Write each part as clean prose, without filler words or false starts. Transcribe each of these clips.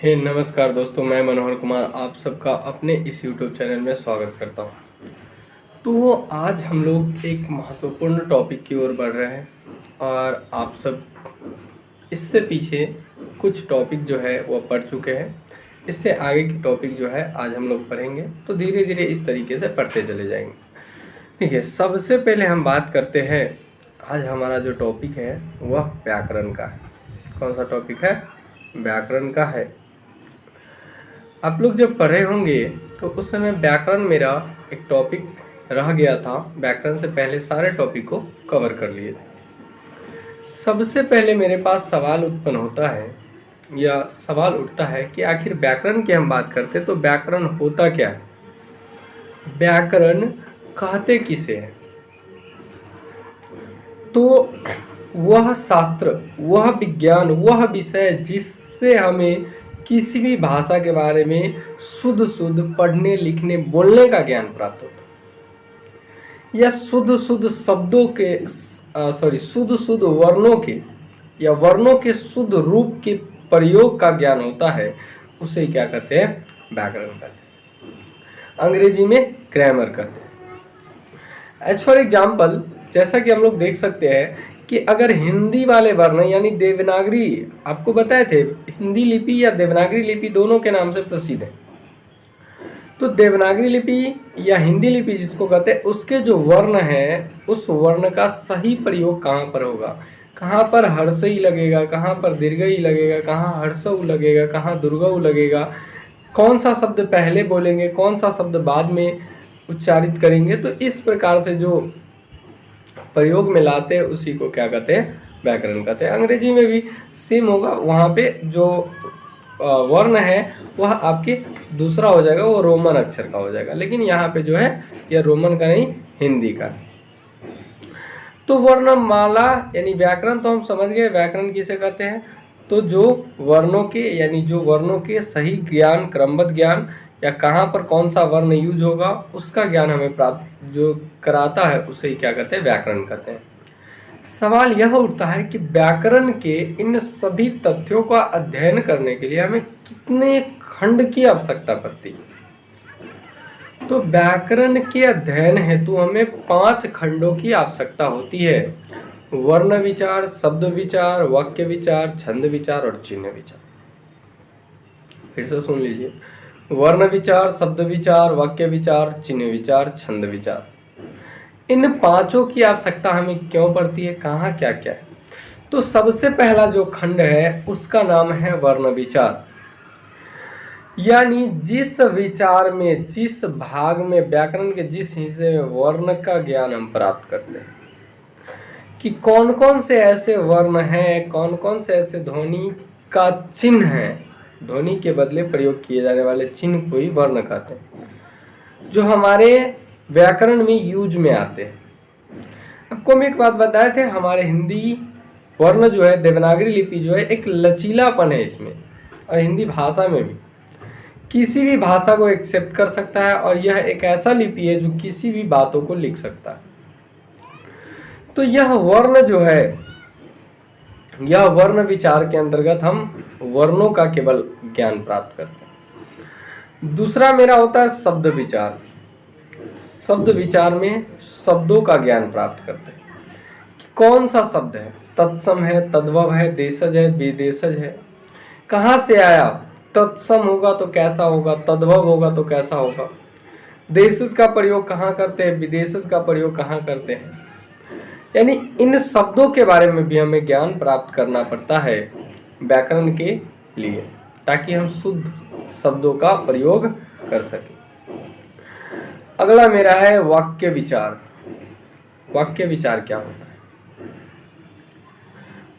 हे नमस्कार दोस्तों, मैं मनोहर कुमार आप सबका अपने इस यूट्यूब चैनल में स्वागत करता हूँ। तो आज हम लोग एक महत्वपूर्ण टॉपिक की ओर बढ़ रहे हैं और आप सब इससे पीछे कुछ टॉपिक जो है वो पढ़ चुके हैं। इससे आगे की टॉपिक जो है आज हम लोग पढ़ेंगे, तो धीरे धीरे इस तरीके से पढ़ते चले जाएंगे। ठीक है, सबसे पहले हम बात करते हैं। आज हमारा जो टॉपिक है वह व्याकरण का है। कौन सा टॉपिक है? व्याकरण का है। आप लोग जब पढ़े होंगे तो उस समय व्याकरण मेरा एक टॉपिक रह गया था। व्याकरण से पहले सारे टॉपिक को कवर कर लिए थे। सबसे पहले मेरे पास सवाल उत्पन्न होता है या सवाल उठता है कि आखिर व्याकरण की हम बात करते तो व्याकरण होता क्या है? व्याकरण कहते किसे हैं? तो वह शास्त्र, वह विज्ञान, वह विषय जिससे हमें किसी भी भाषा के बारे में शुद्ध शुद्ध पढ़ने लिखने बोलने का ज्ञान प्राप्त होता है, या शुद्ध शुद्ध शब्दों के शुद्ध शुद्ध वर्णों के या वर्णों के शुद्ध रूप के प्रयोग का ज्ञान होता है, उसे क्या कहते हैं? व्याकरण कहते हैं। अंग्रेजी में ग्रामर कहते हैं। एज फॉर एग्जाम्पल, जैसा कि हम लोग देख सकते हैं कि अगर हिंदी वाले वर्ण यानी देवनागरी, आपको बताए थे हिंदी लिपि या देवनागरी लिपि दोनों के नाम से प्रसिद्ध है। तो देवनागरी लिपि या हिंदी लिपि जिसको कहते हैं, उसके जो वर्ण हैं उस वर्ण का सही प्रयोग कहाँ पर होगा, कहाँ पर हर्षई लगेगा, कहाँ पर दीर्घई लगेगा, कहाँ हर्षऊ लगेगा, कहाँ दुर्गऊ लगेगा, कौन सा शब्द पहले बोलेंगे, कौन सा शब्द बाद में उच्चारित करेंगे। तो इस प्रकार से जो प्रयोग में लाते हैं उसी को क्या कहते हैं? व्याकरण कहते हैं। अंग्रेजी में भी सेम होगा, वहाँ पे जो वर्ण है वह आपके दूसरा हो जाएगा, वो रोमन अक्षर का हो जाएगा, लेकिन यहाँ पे जो है यह रोमन का नहीं, हिंदी का। तो वर्णमाला यानी व्याकरण तो हम समझ गए, व्याकरण किसे कहते हैं? तो जो वर्णों के यानी जो वर्णों के सही ज्ञान, क्रमबद्ध ज्ञान, या कहाँ पर कौन सा वर्ण यूज होगा उसका ज्ञान हमें प्राप्त जो कराता है उसे क्या कहते हैं? व्याकरण कहते हैं। सवाल यह उठता है कि व्याकरण के इन सभी तथ्यों का अध्ययन करने के लिए हमें कितने खंड की आवश्यकता पड़ती है? तो व्याकरण के अध्ययन हेतु हमें 5 खंडों की आवश्यकता होती है। वर्ण विचार, शब्द विचार, वाक्य विचार, छंद विचार और चिन्ह विचार। फिर से सुन लीजिए। वर्ण विचार, शब्द विचार, वाक्य विचार, चिन्ह विचार, छंद विचार। इन 5 की आवश्यकता हमें क्यों पड़ती है? कहाँ क्या क्या है? तो सबसे पहला जो खंड है उसका नाम है वर्ण विचार, यानी जिस विचार में, जिस भाग में, व्याकरण के जिस हिस्से में वर्ण का ज्ञान हम प्राप्त करते हैं कि कौन कौन से ऐसे वर्ण हैं, कौन कौन से ऐसे ध्वनि का चिन्ह है, ध्वनि के बदले प्रयोग किए जाने वाले चिन्ह को ही वर्ण कहते हैं, जो हमारे व्याकरण में यूज में आते हैं। आपको हम एक बात बताए थे, हमारे हिंदी वर्ण जो है, देवनागरी लिपि जो है, एक लचीलापन है इसमें, और हिंदी भाषा में भी किसी भी भाषा को एक्सेप्ट कर सकता है, और यह एक ऐसा लिपि है जो किसी भी बातों को लिख सकता है। तो यह वर्ण जो है, यह वर्ण विचार के अंतर्गत हम वर्णों का केवल ज्ञान प्राप्त करते हैं। दूसरा मेरा होता है शब्द विचार। शब्द विचार में शब्दों का ज्ञान प्राप्त करते हैं कि कौन सा शब्द है, तत्सम है, तद्भव है, देशज है, विदेशज है, कहाँ से आया, तत्सम होगा तो कैसा होगा, तद्भव होगा तो कैसा होगा, देशज का प्रयोग कहाँ करते हैं, विदेशज का प्रयोग कहाँ करते हैं। यानी इन शब्दों के बारे में भी हमें ज्ञान प्राप्त करना पड़ता है व्याकरण के लिए, ताकि हम शुद्ध शब्दों का प्रयोग कर सकें। अगला मेरा है वाक्य विचार। वाक्य विचार क्या होता है?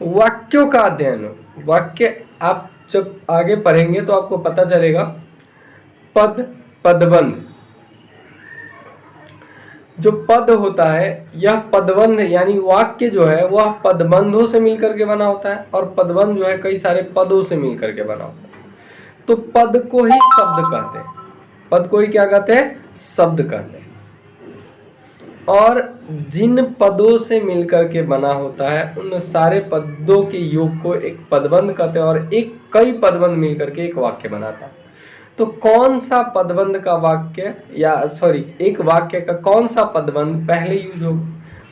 वाक्यों का अध्ययन। वाक्य आप जब आगे पढ़ेंगे तो आपको पता चलेगा। पद, पदबंध, जो पद होता है यह पदबंध, यानी वाक्य जो है वह पदबंधों से मिलकर के बना होता है, और पदबंध जो है कई सारे पदों से मिलकर के बना होता है। तो पद को ही शब्द कहते हैं। पद को ही क्या कहते हैं? शब्द कहते हैं। और जिन पदों से मिलकर के बना होता है उन सारे पदों के योग को एक पदबंध कहते हैं, और एक कई पदबंध मिलकर के एक वाक्य बनाता है। तो कौन सा पदबंध का वाक्य, या सॉरी, एक वाक्य का कौन सा पदबंध पहले यूज हो,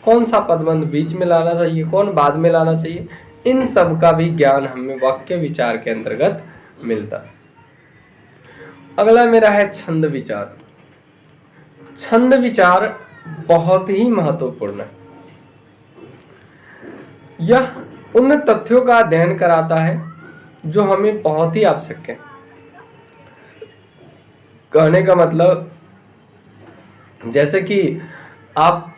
कौन सा पदबंध बीच में लाना चाहिए, कौन बाद में लाना चाहिए, इन सब का भी ज्ञान हमें वाक्य विचार के अंतर्गत मिलता है। अगला मेरा है छंद विचार। छंद विचार बहुत ही महत्वपूर्ण है। यह उन तथ्यों का अध्ययन कराता है जो हमें बहुत ही आवश्यक है। कहने का मतलब, जैसे कि आप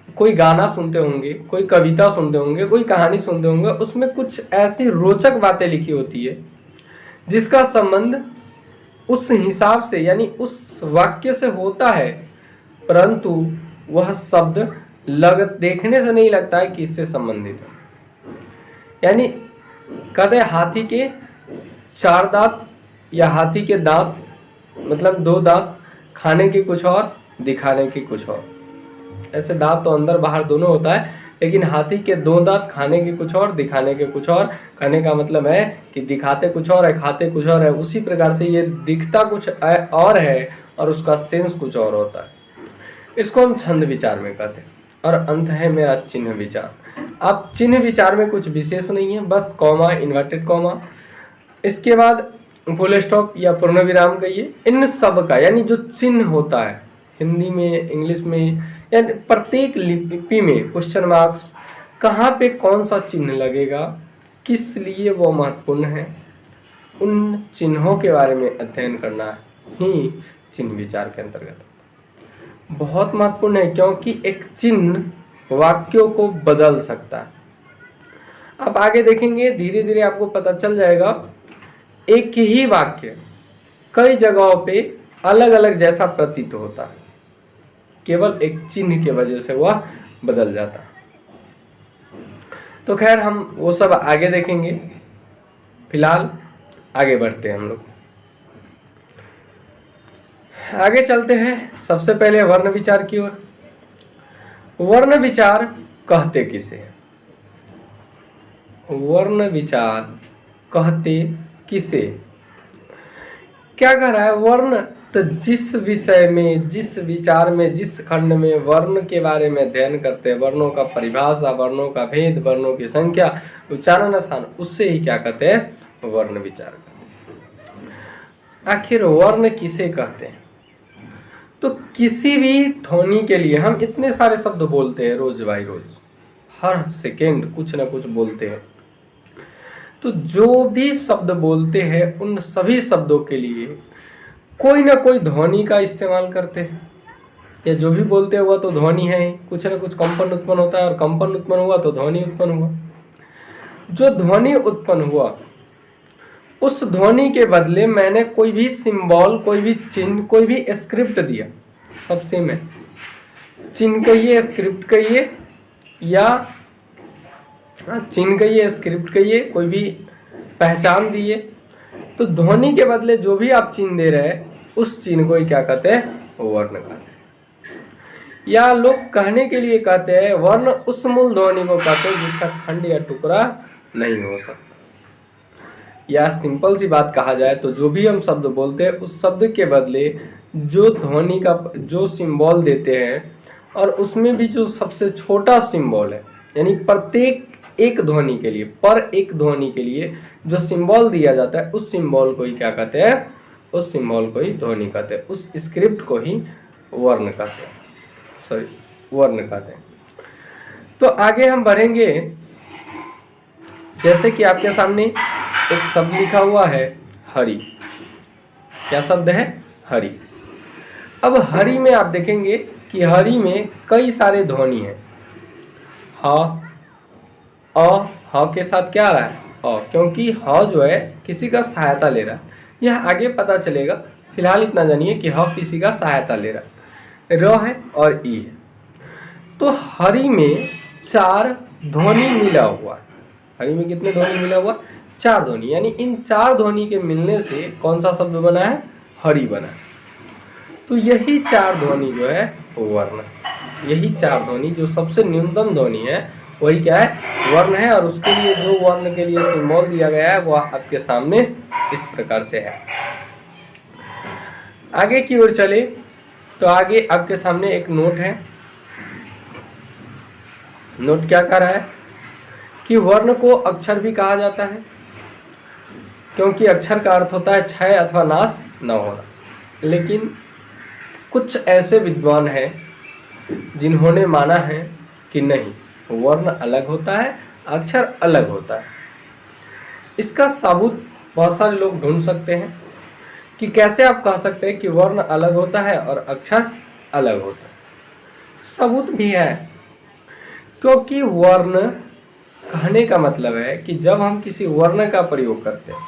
कोई गाना सुनते होंगे, कोई कविता सुनते होंगे, कोई कहानी सुनते होंगे, उसमें कुछ ऐसी रोचक बातें लिखी होती है जिसका संबंध उस हिसाब से यानी उस वाक्य से होता है, परंतु वह शब्द देखने से नहीं लगता है कि इससे संबंधित है। यानी कहते हैं हाथी के 4 दांत या हाथी के दांत, मतलब 2 दांत, खाने के कुछ और दिखाने के कुछ और। ऐसे दांत तो अंदर बाहर दोनों होता है, लेकिन हाथी के 2 दांत, खाने के कुछ और दिखाने के कुछ और। कहने का मतलब है कि दिखाते कुछ और है, खाते कुछ और है। उसी प्रकार से ये दिखता कुछ और है और उसका सेंस कुछ और होता है। इसको हम छंद विचार में कहते हैं। और अंत है मेरा चिन्ह विचार। अब चिन्ह विचार में कुछ विशेष नहीं है, बस कॉमा, इन्वर्टेड कॉमा, इसके बाद फुल स्टॉप या पूर्ण विराम कहिए, इन सब का यानी जो चिन्ह होता है हिंदी में, इंग्लिश में, यानी प्रत्येक लिपि में क्वेश्चन मार्क्स, कहाँ पे कौन सा चिन्ह लगेगा, किस लिए वो महत्वपूर्ण है, उन चिन्हों के बारे में अध्ययन करना ही चिन्ह विचार के अंतर्गत बहुत महत्वपूर्ण है, क्योंकि एक चिन्ह वाक्यों को बदल सकता है। अब आगे देखेंगे, धीरे धीरे आपको पता चल जाएगा, एक ही वाक्य कई जगहों पे अलग अलग जैसा प्रतीत होता है, केवल एक चिन्ह के वजह से वह बदल जाता है। तो खैर हम वो सब आगे देखेंगे, फिलहाल आगे बढ़ते हैं हम लोग। आगे चलते हैं, सबसे पहले वर्ण विचार की ओर। वर्ण विचार कहते किसे? वर्ण विचार कहते किसे? क्या कह रहा है? वर्ण, तो जिस विषय में, जिस विचार में, जिस खंड में वर्ण के बारे में अध्ययन करते हैं, वर्णों का परिभाषा, वर्णों का भेद, वर्णों की संख्या, उच्चारण स्थान, उससे ही क्या कहते हैं? वर्ण विचार कहते हैं। आखिर वर्ण किसे कहते हैं? तो किसी भी ध्वनि के लिए हम इतने सारे शब्द बोलते हैं रोज बाई रोज, हर सेकेंड कुछ ना कुछ बोलते हैं। तो जो भी शब्द बोलते हैं उन सभी शब्दों के लिए कोई ना कोई ध्वनि का इस्तेमाल करते हैं, या जो भी बोलते हैं वह तो ध्वनि है ही, कुछ ना कुछ कंपन उत्पन्न होता है, और कंपन उत्पन्न हुआ तो ध्वनि उत्पन्न हुआ। जो ध्वनि उत्पन्न हुआ उस ध्वनि के बदले मैंने कोई भी सिंबल, कोई भी चिन्ह, कोई भी स्क्रिप्ट दिया, सब सेम है, चिन्ह कहिए, स्क्रिप्ट कहिए, या चिन्ह कहिए, स्क्रिप्ट कहिए, कोई भी पहचान दिए, तो ध्वनि के बदले जो भी आप चिन्ह दे रहे हैं उस चिन्ह को ही क्या कहते हैं? वर्ण कहते हैं। या लोग कहने के लिए कहते हैं वर्ण उस मूल ध्वनि को कहते हैं जिसका खंड या टुकड़ा नहीं हो सकता। या सिंपल सी बात कहा जाए तो जो भी हम शब्द बोलते हैं उस शब्द के बदले जो ध्वनि का जो सिंबल देते हैं, और उसमें भी जो सबसे छोटा सिंबल है, यानी प्रत्येक एक ध्वनि के लिए, पर एक ध्वनि के लिए जो सिंबल दिया जाता है उस सिंबल को ही क्या कहते हैं? उस सिंबल को ही ध्वनि कहते हैं, उस स्क्रिप्ट को ही वर्ण कहते हैं, सॉरी वर्ण कहते हैं। तो आगे हम बढ़ेंगे, जैसे कि आपके सामने एक शब्द लिखा हुआ है हरि। क्या शब्द है? हरि। अब हरि में आप देखेंगे कि हरि में कई सारे ध्वनि हैं। ह, अ, ह के साथ क्या आ रहा है? अ, क्योंकि ह जो है किसी का सहायता ले रहा है, यह आगे पता चलेगा। फिलहाल इतना जानिए कि ह किसी का सहायता ले रहा है, र है और ई है। तो हरि में 4 ध्वनि मिला हुआ है। हरि में कितने ध्वनि मिला हुआ? 4 ध्वनि, यानी इन 4 ध्वनि के मिलने से कौन सा शब्द बना है? हरि बना है। तो यही 4 ध्वनि जो है वो वर्ण। यही 4 ध्वनि जो सबसे न्यूनतम ध्वनि है वही क्या है, वर्ण है। और उसके लिए जो वर्ण के लिए सिंबल दिया गया है वो आपके सामने इस प्रकार से है। आगे की ओर चले तो आगे आपके सामने एक नोट है। नोट क्या कह रहा है कि वर्ण को अक्षर भी कहा जाता है, क्योंकि अक्षर का अर्थ होता है क्षय अथवा नाश न होना। लेकिन कुछ ऐसे विद्वान हैं जिन्होंने माना है कि नहीं, वर्ण अलग होता है, अक्षर अलग होता है। इसका सबूत बहुत सारे लोग ढूंढ सकते हैं कि कैसे आप कह सकते हैं कि वर्ण अलग होता है और अक्षर अलग होता है। सबूत भी है, क्योंकि वर्ण कहने का मतलब है कि जब हम किसी वर्ण का प्रयोग करते हैं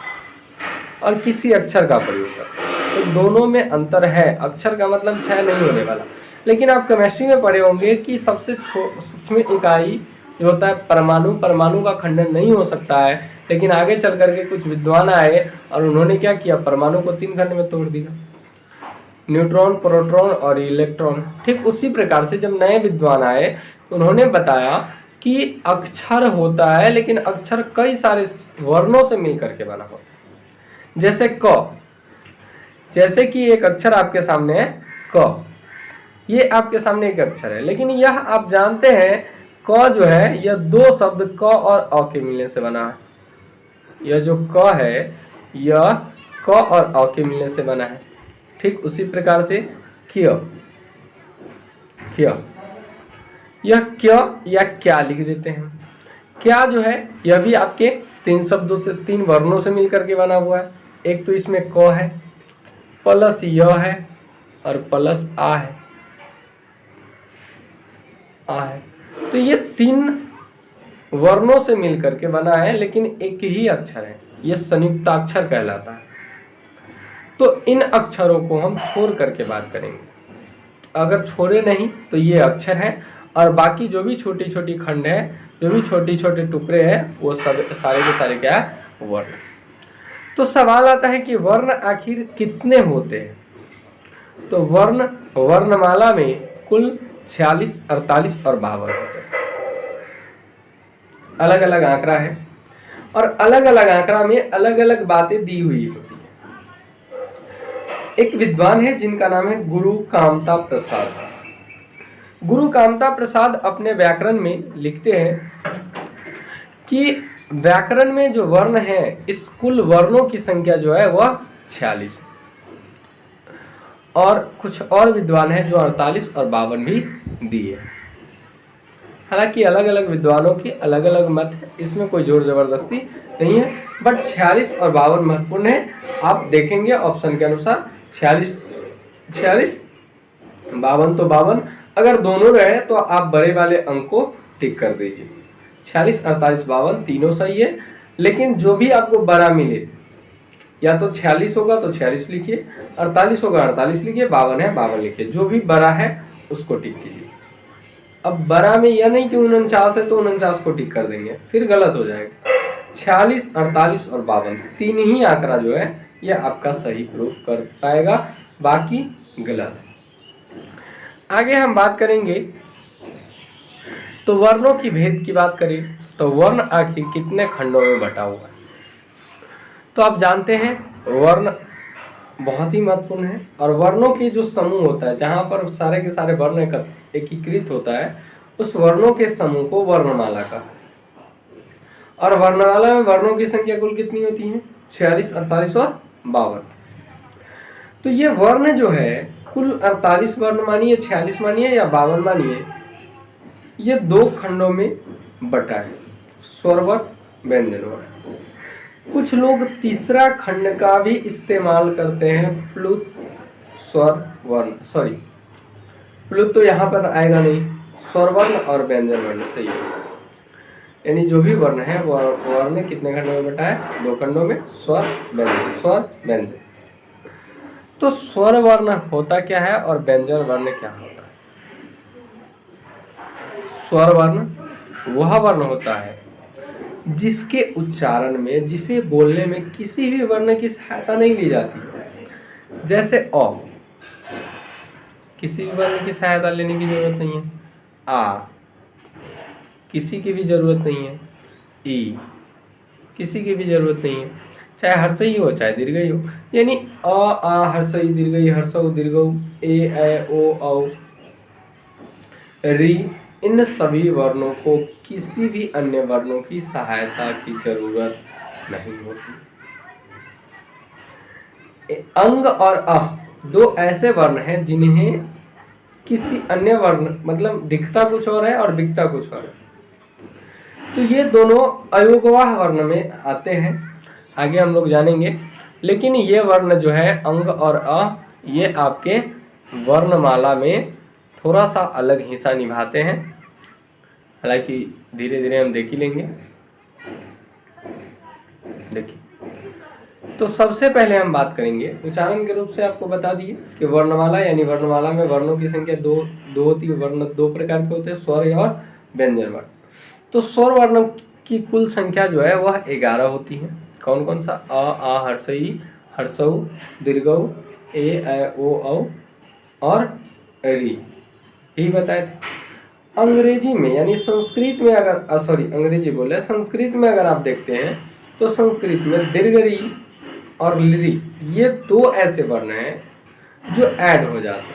और किसी अक्षर का प्रयोग करते हैं तो दोनों में अंतर है। अक्षर का मतलब क्षय नहीं होने वाला। लेकिन आप केमिस्ट्री में पढ़े होंगे कि सबसे सूक्ष्म इकाई जो होता है परमाणु, परमाणु का खंडन नहीं हो सकता है। लेकिन आगे चल करके कुछ विद्वान आए और उन्होंने क्या किया, परमाणु को 3 खंड में तोड़ दिया, न्यूट्रॉन, प्रोटॉन और इलेक्ट्रॉन। ठीक उसी प्रकार से जब नए विद्वान आए तो उन्होंने बताया कि अक्षर होता है, लेकिन अक्षर कई सारे वर्णों से मिलकर के बना होता है। जैसे क, जैसे कि एक अक्षर आपके सामने है क, ये आपके सामने एक अक्षर है, लेकिन यह आप जानते हैं क जो है यह 2 शब्द क और अ के मिलने से बना है। यह जो क है यह क और अ के मिलने से बना है। ठीक उसी प्रकार से क्य, क्य, यह क्य या क्या लिख देते हैं। क्या जो है यह भी आपके 3 शब्दों से, 3 वर्णों से मिलकर के बना हुआ है। एक तो इसमें क है, प्लस य है और प्लस आ है, आ है। तो ये 3 वर्णों से मिलकर के बना है, लेकिन एक ही अक्षर है, यह संयुक्ताक्षर कहलाता है। तो इन अक्षरों को हम छोड़ करके बात करेंगे। अगर छोड़े नहीं तो ये अक्षर है, और बाकी जो भी छोटी छोटी खंड है, जो भी छोटे छोटे टुकड़े हैं, वो सब सारे के सारे क्या है, वर्ण। तो सवाल आता है कि वर्ण आखिर कितने होते हैं। तो वर्णमाला में कुल 46, 48 और 52 होते हैं। अलग अलग आंकड़ा है और अलग अलग आंकड़ा में अलग अलग बातें दी हुई होती है। एक विद्वान है जिनका नाम है गुरु कामता प्रसाद। गुरु कामता प्रसाद अपने व्याकरण में लिखते हैं कि व्याकरण में जो वर्ण है, इस कुल वर्णों की संख्या जो है वह 46 है। और कुछ और विद्वान हैं जो 48 और 52 भी दिए। हालांकि अलग अलग विद्वानों की अलग अलग मत है, इसमें कोई जोर जबरदस्ती नहीं है, बट 46 और 52 महत्वपूर्ण है। आप देखेंगे ऑप्शन के अनुसार 46, 52 तो 52, अगर दोनों रहे तो आप बड़े वाले अंक को टिक कर दीजिए। 46, 48, 52 तीनों सही है, लेकिन जो भी आपको बड़ा मिले, या तो 46 होगा तो 46 लिखिए, 48 होगा 48 लिखिए, 52 है 52 लिखिए, जो भी बड़ा है उसको टिक कीजिए। अब बड़ा में यह नहीं कि 49 है तो 49 को टिक कर देंगे, फिर गलत हो जाएगा। 46, 48 और 52 तीन ही आंकड़ा जो है यह आपका सही प्रूफ कर पाएगा, बाकी गलत है। आगे हम बात करेंगे तो वर्णों की भेद की बात करें तो वर्ण आखिर कितने खंडों में बटा हुआ है। तो आप जानते हैं वर्ण बहुत ही महत्वपूर्ण है, और वर्णों के जो समूह होता है, जहाँ पर सारे के सारे वर्ण एकीकृत होता है, उस वर्णों के समूह को वर्णमाला का। और वर्णमाला में वर्णों की संख्या कुल कितनी होती है, 46, 48 और 52। तो ये वर्ण जो है कुल 48 वर्ण मानिए, 46 मानिए या 52 मानिए, ये 2 खंडों में बटा है, स्वर वर्ण, व्यंजन वर्ण। कुछ लोग तीसरा खंड का भी इस्तेमाल करते हैं, प्लुत स्वर वर्ण, सॉरी प्लुत तो यहाँ पर आएगा नहीं, स्वर वर्ण और व्यंजन वर्ण सही है। यानी जो भी वर्ण है वो वर्ण कितने खंडों में बटा है, 2 खंडों में, स्वर व्यंजन, स्वर व्यंजन। तो स्वर वर्ण होता क्या है और व्यंजन वर्ण क्या होता है। स्वर वर्ण वह वर्ण होता है जिसके उच्चारण में, जिसे बोलने में किसी भी वर्ण की सहायता नहीं ली जाती। जैसे अ, किसी भी वर्ण की सहायता लेने की जरूरत नहीं है, आ किसी की भी जरूरत नहीं है, ई किसी की भी जरूरत नहीं है, चाहे हर्षई हो चाहे दीर्घई हो, यानी अ आ हर्षई दीर्घई हर्षऊ दीर्घऊ ए ऐ ओ औ री, इन सभी वर्णों को किसी भी अन्य वर्णों की सहायता की जरूरत नहीं होती। अंग और अ दो ऐसे वर्ण हैं जिन्हें किसी अन्य वर्ण मतलब दिखता कुछ और है और दिखता कुछ और है, तो ये दोनों अयोगवाह वर्ण में आते हैं, आगे हम लोग जानेंगे। लेकिन ये वर्ण जो है अंग और अ, ये आपके वर्णमाला में थोड़ा सा अलग हिस्सा निभाते हैं, हालांकि धीरे धीरे हम देख ही लेंगे। देखिए, तो सबसे पहले हम बात करेंगे उच्चारण के रूप से। आपको बता दिए कि वर्णमाला यानी वर्णमाला में वर्णों की संख्या दो होती है। वर्ण दो प्रकार के होते हैं, स्वर और व्यंजन वर्ण। तो स्वर वर्ण की कुल संख्या जो है वह 11 होती है। कौन कौन सा? अ आ हर्षई हर्षऊ दीर्घऊ ए ऐ ओ औ और री, यही बताए थे। अंग्रेजी में यानी संस्कृत में अगर अंग्रेजी बोले, संस्कृत में अगर आप देखते हैं तो संस्कृत में दीर्घरी और लिरी ये दो ऐसे वर्ण हैं जो ऐड हो जाते हैं।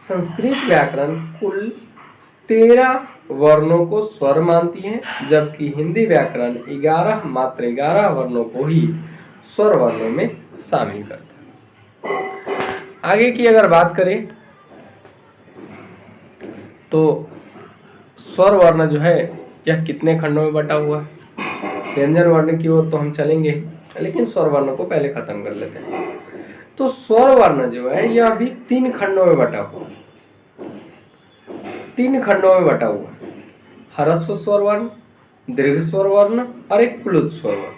संस्कृत व्याकरण कुल 13 वर्णों को स्वर मानती है, जबकि हिंदी व्याकरण 11 वर्णों को ही स्वर वर्णों में शामिल करता है। आगे की अगर बात करें तो स्वर वर्ण जो है यह कितने खंडों में बटा हुआ है? व्यंजन वर्ण की ओर तो हम चलेंगे, लेकिन स्वर वर्ण को पहले खत्म कर लेते हैं। तो स्वर वर्ण जो है यह अभी 3 खंडों में बटा हुआ है। 3 खंडों में बटा हुआ है, ह्रस्व स्वर वर्ण, दीर्घ स्वर वर्ण और एक प्लुत स्वर वर्ण।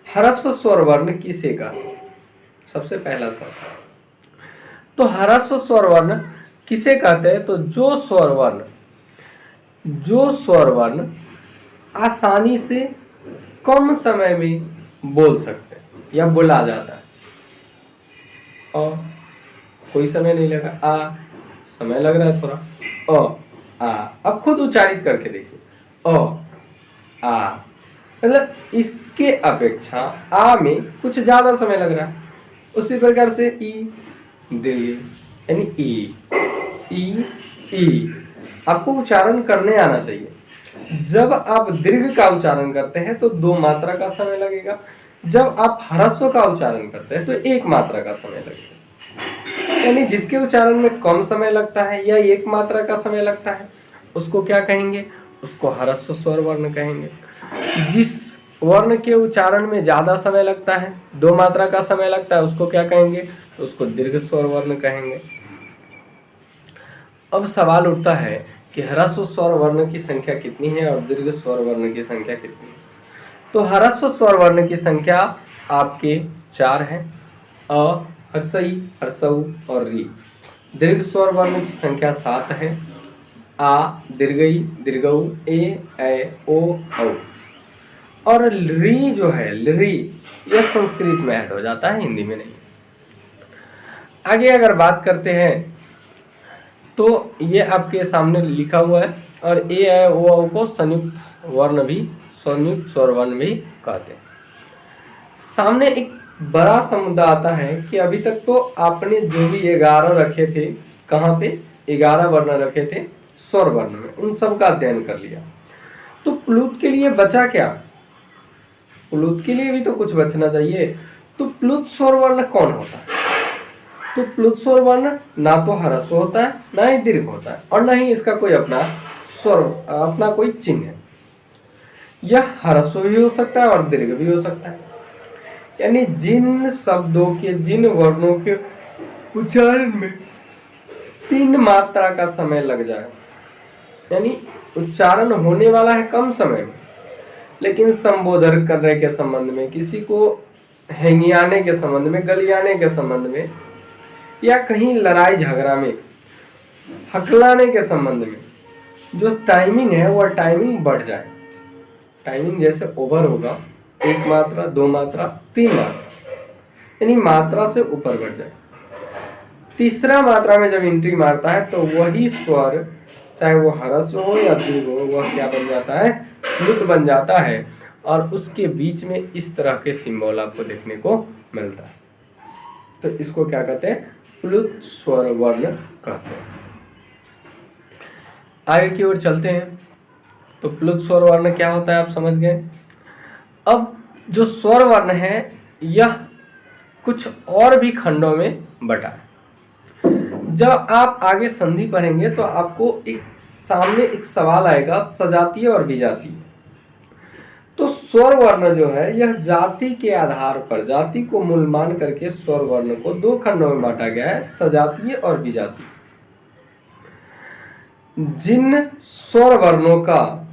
ह्रस्व स्वर वर्ण किसे कहते हैं? सबसे पहला सवाल, तो ह्रस्व स्वर वर्ण किसे कहते हैं? तो जो स्वर वर्ण आसानी से कम समय में बोल सकते हैं या बोला जाता है। और कोई समय नहीं लगा, आ समय लग रहा है थोड़ा, आ अब खुद उच्चारित करके देखिए, आ मतलब इसके अपेक्षा आ में कुछ ज्यादा समय लग रहा है। उसी प्रकार से ई दीर्घ यानी ई आपको उच्चारण करने आना चाहिए। जब आप दीर्घ का उच्चारण करते हैं तो 2 मात्रा का समय लगेगा, जब आप ह्रस्व का उच्चारण करते हैं तो 1 मात्रा का समय लगेगा। यानी जिसके उच्चारण में कम समय लगता है या 1 मात्रा का समय लगता है उसको क्या कहेंगे? उसको ह्रस्व स्वर वर्ण कहेंगे। जिस वर्ण के उच्चारण में ज्यादा समय लगता है, 2 मात्रा का समय लगता है, उसको क्या कहेंगे? उसको दीर्घ स्वर वर्ण कहेंगे। अब सवाल उठता है कि ह्रस्व स्वर वर्ण की संख्या कितनी है और दीर्घ स्वर वर्ण की संख्या कितनी है? तो ह्रस्व स्वर वर्ण की संख्या आपके 4 है, अ हर्षई हर्षऊ और री। दीर्घ स्वर वर्ण की संख्या 7 है, आ दीर्घई दीर्घऊ ए ऐ ओ औ। और री जो है री, यह संस्कृत में ऐड हो जाता है, हिंदी में नहीं। आगे अगर बात करते हैं तो ये आपके सामने लिखा हुआ है, और ए ऐ ओ औ को संयुक्त वर्ण भी, संयुक्त स्वर वर्ण भी कहते हैं। सामने एक बड़ा सा मुद्दा आता है कि अभी तक तो आपने जो भी 11 रखे थे, कहाँ पे 11 वर्ण रखे थे स्वर वर्ण में, उन सब का अध्ययन कर लिया। तो प्लुत के लिए बचा क्या? प्लुत के लिए भी तो कुछ बचना चाहिए। तो प्लुत स्वर वर्ण कौन होता है? तो प्लुत स्वर वर्ण ना तो ह्रस्व होता है, ना ही दीर्घ होता है, और ना ही इसका कोई अपना स्वर, अपना कोई चिन्ह है। यह ह्रस्व भी हो सकता है और दीर्घ भी हो सकता है। यानी जिन शब्दों के, जिन वर्णों के उच्चारण में 3 मात्रा का समय लग जाए, यानी उच्चारण होने वाला है कम समय में, लेकिन संबोधन करने के संबंध में, किसी को हेंगियाने के संबंध में, गलियाने के संबंध में, या कहीं लड़ाई झगड़ा में हकलाने के संबंध में जो टाइमिंग है वह टाइमिंग बढ़ जाए। टाइमिंग जैसे ओवर होगा, 1 मात्रा 2 मात्रा 3 मात्रा, यानी मात्रा से ऊपर बढ़ जाए। तीसरा मात्रा में जब एंट्री मारता है तो वही स्वर चाहे वो ह्रस्व हो या दीर्घ हो, वह क्या बन जाता है, प्लुत बन जाता है। और उसके बीच में इस तरह के सिंबल आपको देखने को मिलता है। तो इसको क्या कहते हैं, प्लुत स्वर वर्ण कहते हैं। आगे की ओर चलते हैं। तो प्लुत स्वर वर्ण क्या होता है आप समझ गए। अब जो स्वर वर्ण है यह कुछ और भी खंडों में बटा है। जब आप आगे संधि पढ़ेंगे तो आपको एक सामने एक सवाल आएगा, सजातीय और विजातीय। तो स्वर वर्ण जो है यह जाति के आधार पर, जाति को मूल मान करके स्वर वर्ण को दो खंडों में बांटा गया है, सजातीय और विजातीय। जिन स्वर वर्णों का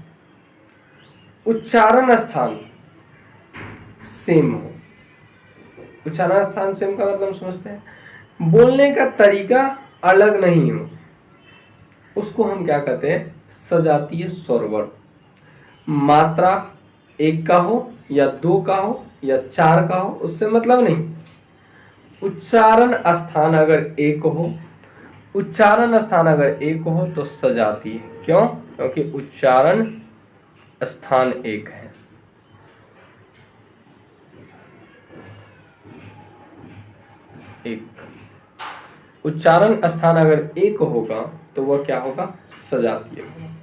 उच्चारण स्थान सेम हो, उच्चारण स्थान सेम का मतलब समझते हैं, बोलने का तरीका अलग नहीं हो, उसको हम क्या कहते हैं, सजातीय स्वर वर्ण। मात्रा एक का हो या दो का हो या चार का हो उससे मतलब नहीं, उच्चारण स्थान अगर एक हो, उच्चारण स्थान अगर एक हो तो सजातीय। क्यों? क्योंकि उच्चारण स्थान एक है। एक उच्चारण स्थान अगर एक होगा तो वह क्या होगा, सजातीय होगा।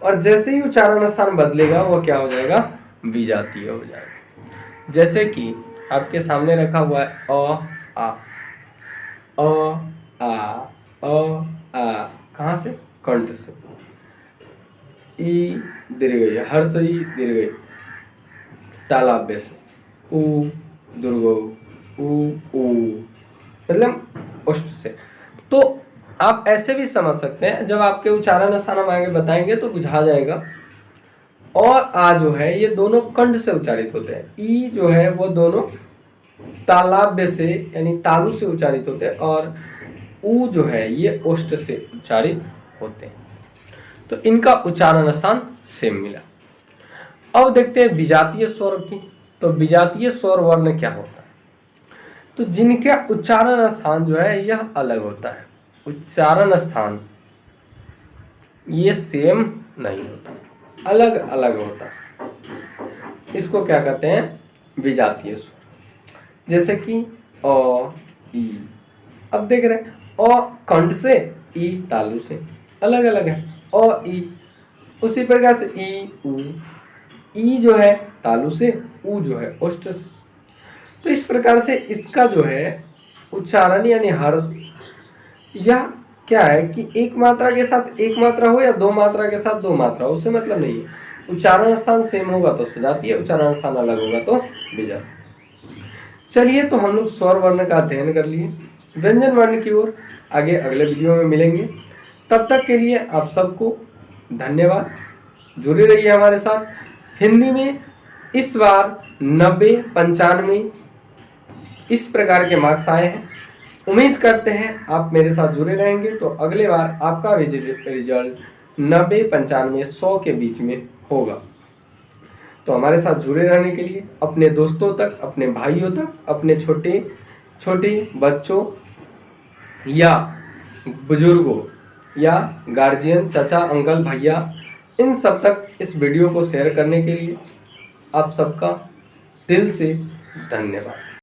और जैसे ही उच्चारण स्थान बदलेगा वह क्या हो जाएगा, विजातीय हो जाएगा। जैसे कि आपके सामने रखा हुआ है अ आ, अ आ, कहाँ से, कंठ से। ई दीर्घ, हर्ष ई दीर्घ, तालाब्य से। उ दुर्ग, उ मतलब ओष्ठ से। तो आप ऐसे भी समझ सकते हैं, जब आपके उच्चारण स्थान हम आगे बताएंगे तो बुझा जाएगा। और आ जो है ये दोनों कंठ से उच्चारित होते हैं, ई जो है वो दोनों तालाब्य से यानी तालु से उच्चारित होते हैं, और उ जो है ये ओष्ठ से उच्चारित होते हैं। तो इनका उच्चारण स्थान सेम मिला। अब देखते हैं विजातीय स्वर की। तो विजातीय स्वर वर्ण क्या होता है, तो जिनका उच्चारण स्थान जो है यह अलग होता है, उच्चारण स्थान ये सेम नहीं होता, अलग अलग होता है। इसको क्या कहते हैं, विजातीय स्वर। जैसे कि अ ई, अब देख रहे हैं अ कंठ से, ई तालु से, अलग अलग है अ ई। उसी प्रकार से ई उ, ई जो है तालु से, उ जो है ओष्ठ से। तो इस प्रकार से इसका जो है उच्चारण यानी हर्ष, यह क्या है कि एक मात्रा के साथ एक मात्रा हो या दो मात्रा के साथ दो मात्रा हो, उससे मतलब नहीं है। उच्चारण स्थान सेम होगा तो सजातीय, उच्चारण स्थान अलग होगा तो विजातीय। चलिए, तो हम लोग स्वर वर्ण का अध्ययन कर लिए। व्यंजन वर्ण की ओर आगे अगले वीडियो में मिलेंगे। तब तक के लिए आप सबको धन्यवाद। जुड़े रहिए हमारे साथ। हिंदी में इस बार 90, 95 इस प्रकार के मार्क्स आए हैं। उम्मीद करते हैं आप मेरे साथ जुड़े रहेंगे, तो अगले बार आपका रिजल्ट 90, 95, 100 के बीच में होगा। तो हमारे साथ जुड़े रहने के लिए अपने दोस्तों तक, अपने भाइयों तक, अपने छोटे छोटे बच्चों या बुजुर्गों या गार्जियन, चाचा, अंकल, भैया, इन सब तक इस वीडियो को शेयर करने के लिए आप सबका दिल से धन्यवाद।